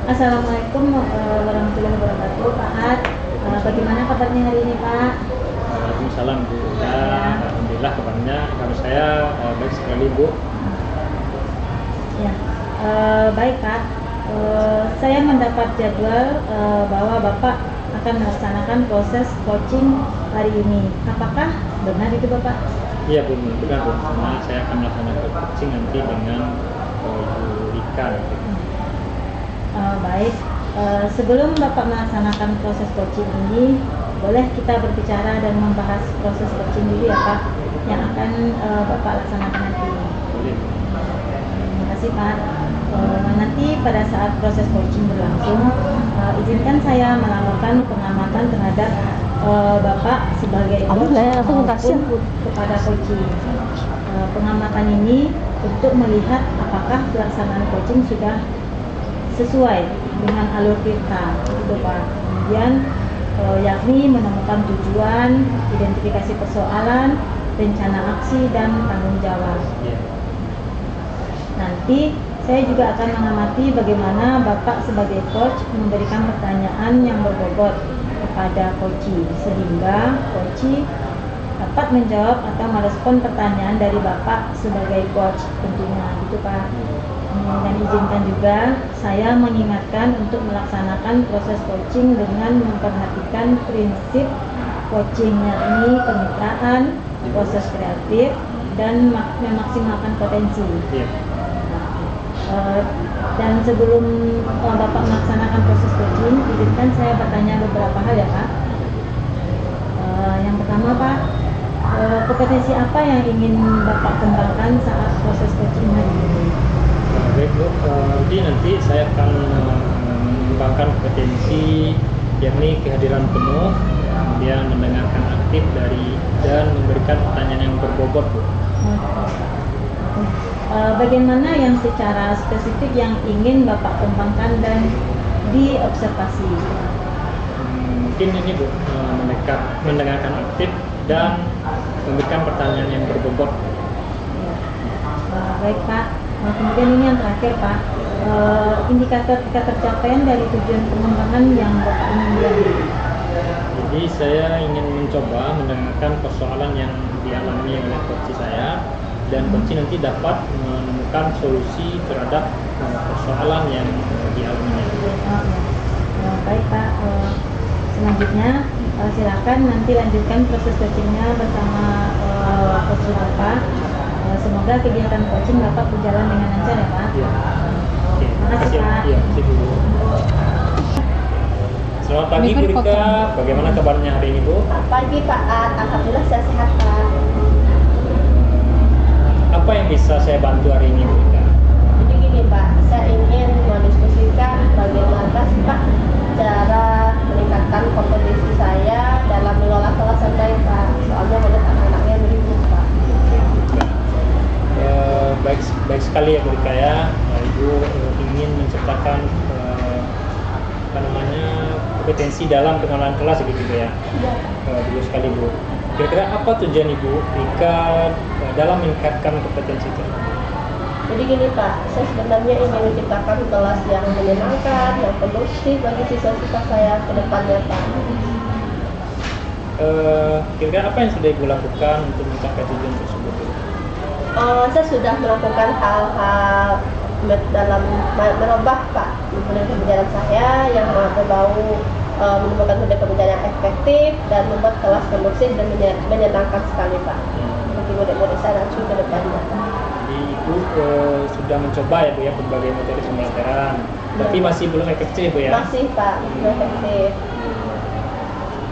Assalamualaikum warahmatullahi wabarakatuh, Pak Ad. Bagaimana kabarnya hari ini, Pak? Waalaikumsalam Bu. Ya, alhamdulillah kabarnya kalau saya baik sekali Bu. Ya, baik Pak. Saya mendapat jadwal bahwa Bapak akan melaksanakan proses coaching hari ini. Apakah benar itu, Bapak? Iya Bu, benar Bu. Karena saya akan melaksanakan coaching nanti dengan Bu Rika. Baik. Sebelum Bapak melaksanakan proses coaching ini, boleh kita berbicara dan membahas proses coaching dulu ya Pak, yang akan Bapak laksanakan nanti. Boleh. Terima kasih Pak. Nanti pada saat proses coaching berlangsung, izinkan saya melakukan pengamatan terhadap Bapak sebagai coach maupun kepada coaching. Pengamatan ini untuk melihat apakah pelaksanaan coaching sudah sesuai dengan alur kita, gitu Pak. Kemudian yakni menemukan tujuan, identifikasi persoalan, rencana aksi, dan tanggung jawab. Nanti saya juga akan mengamati bagaimana Bapak sebagai coach memberikan pertanyaan yang berbobot kepada coachee, sehingga coachee dapat menjawab atau merespon pertanyaan dari Bapak sebagai coach tentunya, gitu Pak. Dan izinkan juga saya mengingatkan untuk melaksanakan proses coaching dengan memperhatikan prinsip coaching, yakni kemitraan, proses kreatif, dan memaksimalkan potensi. Dan sebelum Bapak melaksanakan proses coaching, izinkan saya bertanya beberapa hal ya Pak. Yang pertama Pak, kompetensi apa yang ingin Bapak kembangkan saat proses coaching hari ini? Baik Bu, jadi nanti saya akan mengembangkan kompetensi yakni kehadiran penuh, kemudian mendengarkan aktif dan memberikan pertanyaan yang berbobot Bu. Bagaimana yang secara spesifik yang ingin Bapak kembangkan dan diobservasi? Mungkin ini Bu, mendengarkan aktif dan memberikan pertanyaan yang berbobot. Baik Pak. Kemudian ini yang terakhir Pak, indikator capaian dari tujuan pengembangan yang Bapak ingin lihat. Jadi saya ingin mencoba mendengarkan persoalan yang dialami oleh coach saya, dan coach nanti dapat menemukan solusi terhadap persoalan yang dialaminya. Baik Pak, selanjutnya silakan nanti lanjutkan proses coachingnya bersama coach Bapak. Semoga kegiatan coaching Bapak berjalan dengan lancar ya Pak. Iya. Terima kasih Pak. Iya, Bu. Selamat pagi Bu Rika, bagaimana kabarnya hari ini Bu? Pagi Pak Ad, alhamdulillah saya sehat Pak. Apa yang bisa saya bantu hari ini Bu Rika? Jadi gini Pak, saya ingin mendiskusikan bagaimana sih Pak cara meningkatkan kompetensi saya dalam mengelola kelas online Pak. Soalnya banyak anak-anaknya beribut Pak. Baik sekali ya Bu Rika ya. Ibu ingin menciptakan kompetensi dalam pengelolaan kelas gitu ya. Bagus sekali Bu. Kira-kira apa tujuan Ibu Rika dalam meningkatkan kompetensi itu? Jadi gini Pak, saya sebenarnya ingin menciptakan kelas yang menyenangkan, yang kondusif bagi siswa-siswa saya ke depannya Pak. Kira-kira apa yang sudah Ibu lakukan untuk mencapai tujuan tersebut? Saya sudah melakukan hal-hal dalam merubah Pak metode pembelajaran saya yang berbau menemukan metode pembelajaran yang efektif dan membuat kelas kondusif dan menyenangkan sekali Pak bagi murid-murid saya nanti ke depannya. Jadi Ibu sudah mencoba ya Bu ya berbagai metode pembelajaran, tapi masih belum efektif Bu ya? Masih Pak, belum efektif.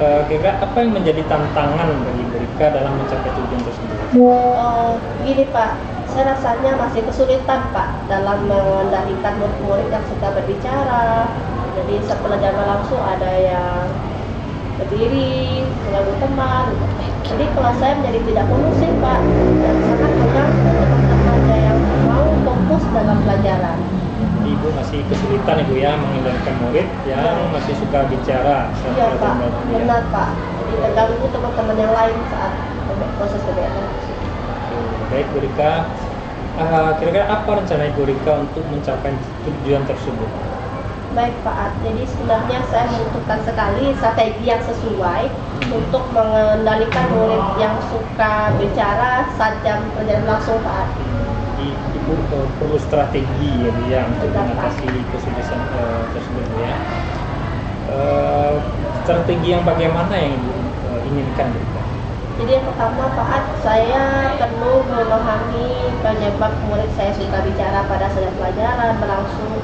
Kira-kira apa yang menjadi tantangan bagi Ibu Rika dalam mencapai tujuan tersebut? Gini Pak, saya rasanya masih kesulitan Pak dalam mengendalikan murid-murid yang suka berbicara. Jadi saat pelajaran langsung ada yang berdiri, mengganggu teman. Jadi kelas saya menjadi tidak kondusif Pak, dan sangat mengganggu teman-teman yang mau fokus dalam pelajaran. Ibu masih kesulitan Ibu ya mengendalikan murid yang masih suka bicara saat Iya Pak, belajar. benar Pak. Jadi terganggu teman-teman yang lain saat proses kegiatan. Baik Bu Rika, kira-kira apa rencana Ibu Rika untuk mencapai tujuan tersebut? Baik Pak Ad, jadi sebenarnya saya membutuhkan sekali strategi yang sesuai untuk mengendalikan murid yang suka bicara saat jam pelajaran langsung Pak Ad. Jadi ibu perlu strategi ya Bu, ya untuk Benar, Pak. mengatasi kesulitan tersebut Bu, ya. Strategi yang bagaimana yang ibu inginkan Bu? Jadi yang pertama Pak Ad, saya perlu memahami penyebab murid saya suka bicara pada saat pelajaran berlangsung.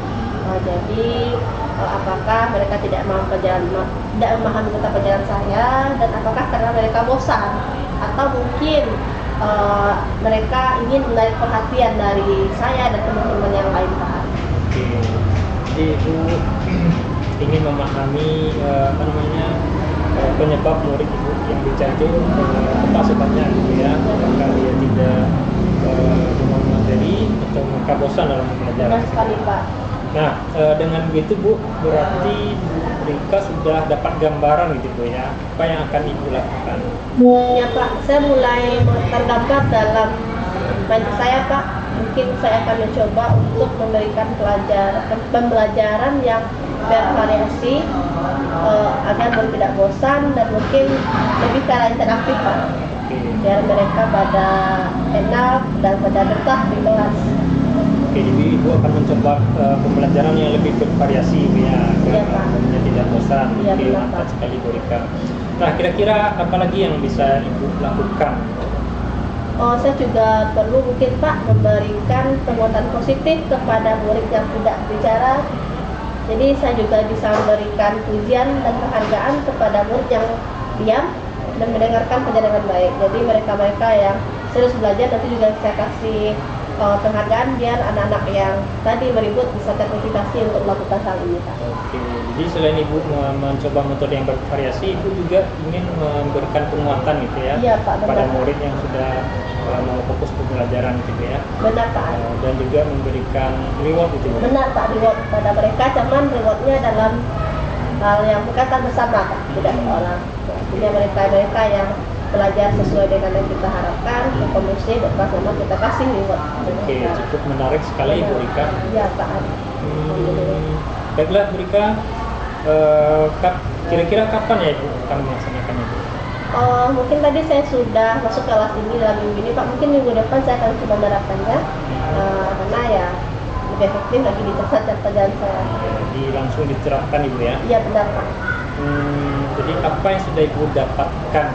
Jadi apakah mereka tidak memahami tentang pelajaran saya, dan apakah karena mereka bosan atau mungkin mereka ingin menarik perhatian dari saya dan teman-teman yang lain Pak Ad. Oke, jadi ibu ingin memahami penyebab murid ibu yang bicara itu apa sebabnya gitu ya, apakah dia tidak memahami materi atau mereka bosan dalam belajar. Benar sekali Pak. Nah, dengan begitu Bu, berarti mereka sudah dapat gambaran gitu Bu ya, apa yang akan ibu lakukan? Ya Pak, saya mulai tergambar dalam mindset saya Pak. Mungkin saya akan mencoba untuk memberikan pembelajaran yang bervariasi agar murid tidak bosan dan mungkin lebih ke arah interaktif Pak. Oke. Biar mereka pada enak dan pada betah di kelas. Oke, jadi ibu akan mencoba pembelajaran yang lebih bervariasi Bu ya, Iya, agar Pak. muridnya tidak bosan. Iya, Oke, benar, mantap Pak. sekali Bu Rika. Nah, kira-kira apa lagi yang bisa ibu lakukan? Saya juga perlu mungkin Pak memberikan penguatan positif kepada murid yang tidak bicara. Jadi saya juga bisa memberikan pujian dan penghargaan kepada murid yang diam dan mendengarkan pelajaran dengan baik. Jadi mereka-mereka yang serius belajar nanti juga saya kasih penghargaan biar anak-anak yang tadi beribut bisa termotivasi untuk melakukan hal ini Pak. Oke, jadi selain ibu mencoba metode yang bervariasi, ibu juga ingin memberikan penguatan gitu ya, Iya, Pak, pada benar. murid yang sudah mau fokus ke pembelajaran gitu ya. Benar Pak. Dan juga memberikan reward gitu Bu. Benar Pak, reward pada mereka, cuman rewardnya dalam hal yang berkaitan bersama Pak, tidak orang. Jadi mereka yang belajar sesuai dengan yang kita harapkan, berkomunikasi, bersama kita kasih reward. Oke, cukup menarik sekali Bu Rika. Iya Pak. Baiklah Bu Rika, kira-kira kapan ya ibu akan melaksanakannya Bu? Mungkin tadi saya sudah masuk kelas ini dalam minggu ini Pak, mungkin minggu depan saya akan coba menerapkannya karena ya lebih efektif lagi di tempat pelajaran saya. Jadi langsung diterapkan ibu ya. Iya benar Pak. Jadi apa yang sudah ibu dapatkan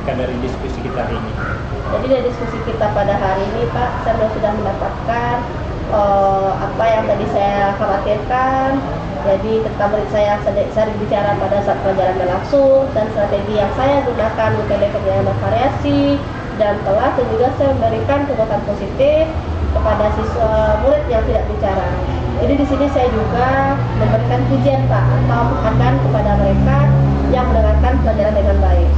dari diskusi kita hari ini? Jadi dari diskusi kita pada hari ini Pak, saya sudah mendapatkan apa yang tadi saya khawatirkan. Jadi tentang murid saya sering bicara pada saat pelajaran berlangsung, dan strategi yang saya gunakan metode pembelajaran bervariasi, dan telah juga saya memberikan penguatan positif kepada siswa murid yang tidak bicara. Jadi di sini saya juga memberikan pujian Pak atau penghargaan kepada mereka yang mendengarkan pelajaran dengan baik.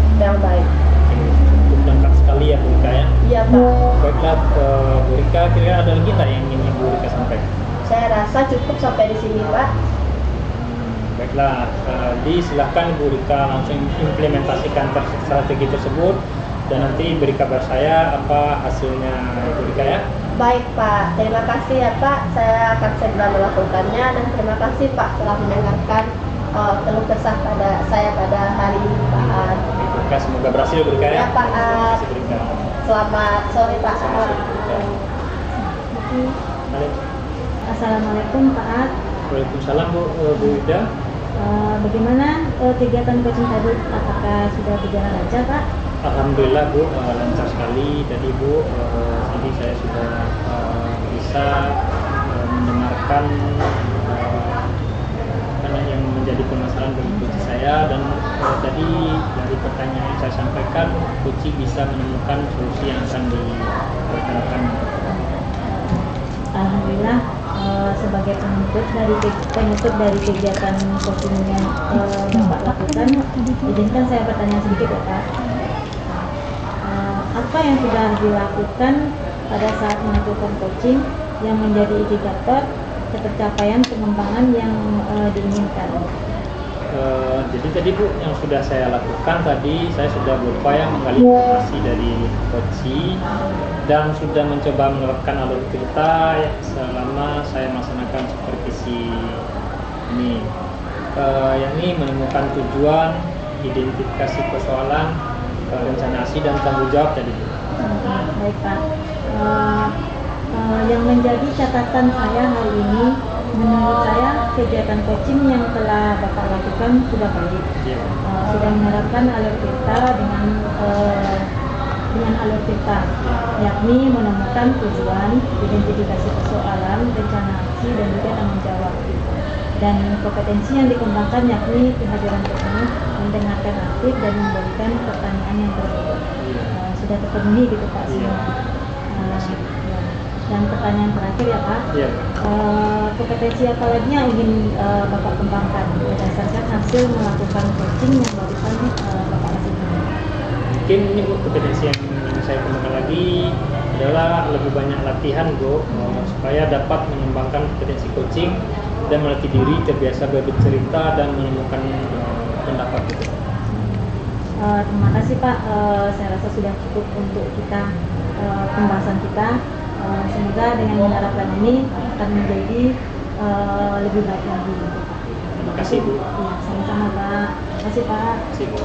Cukup lengkap sekali ya Bu Rika ya. Iya Pak. Baiklah Bu Rika, kira-kira ada lagi nggak yang ingin Bu Rika sampaikan? Saya rasa cukup sampai di sini Pak. Baiklah, silakan Bu Rika langsung implementasikan strategi tersebut dan nanti beri kabar saya apa hasilnya Bu Rika ya. Baik Pak, terima kasih ya Pak. Saya akan segera melakukannya, dan terima kasih Pak telah mendengarkan keluh kesah saya pada hari ini Pak. Baik, Bu Rika, semoga berhasil Bu Rika ya. Ya Pak. Terima kasih Bu Rika. Selamat sore Pak. Assalamualaikum Pak Ad. Waalaikumsalam Bu Ida. Bagaimana kegiatan coaching tadi? Apakah sudah berjalan lancar Pak? Alhamdulillah Bu, lancar sekali tadi Bu. Jadi saya sudah bisa mendengarkan yang menjadi permasalahan bagi coach saya, dan tadi dari pertanyaan yang saya sampaikan, coach bisa menemukan solusi yang akan diperkenalkan. Alhamdulillah, sebagai penutup dari kegiatan coaching yang Bapak lakukan, izinkan saya bertanya sedikit ya Pak. Apa yang sudah dilakukan pada saat melakukan coaching yang menjadi indikator ketercapaian pengembangan yang diinginkan? Jadi tadi Bu, yang sudah saya lakukan tadi, saya sudah berupaya menggali informasi dari coaching dan sudah mencoba menerapkan alur cerita selama saya melaksanakan supervisi ini yakni menemukan tujuan, identifikasi persoalan, rencana aksi dan tanggung jawab tadi. Baik Pak. Yang menjadi catatan saya hari ini, menurut saya kegiatan coaching yang telah Bapak lakukan sudah baik. Iya. Sudah menerapkan alur kita dengan alur kita, yakni menemukan tujuan, identifikasi persoalan, rencana aksi dan juga tanggung jawab. Dan kompetensi yang dikembangkan yakni kehadiran penuh, mendengarkan aktif dan memberikan pertanyaan yang berbobot. Sudah terpenuhi gitu Pak semua. Ya. Dan pertanyaan terakhir ya Pak. Iya. Kompetensi apa lagi yang ingin Bapak kembangkan berdasarkan hasil melakukan coaching yang barusan Bapak lakukan? Mungkin ini Bu, kompetensi yang ingin saya kembangkan lagi adalah lebih banyak latihan Bu, supaya dapat mengembangkan kompetensi coaching dan melatih diri terbiasa bercerita dan menemukan pendapat gitu. Terima kasih Pak, saya rasa sudah cukup untuk kita pembahasan kita. Semoga dengan menerapkan ini akan menjadi lebih baik lagi. Terima kasih Bu. Ya, sama-sama Pak. Terima kasih Pak. Terima kasih Bu.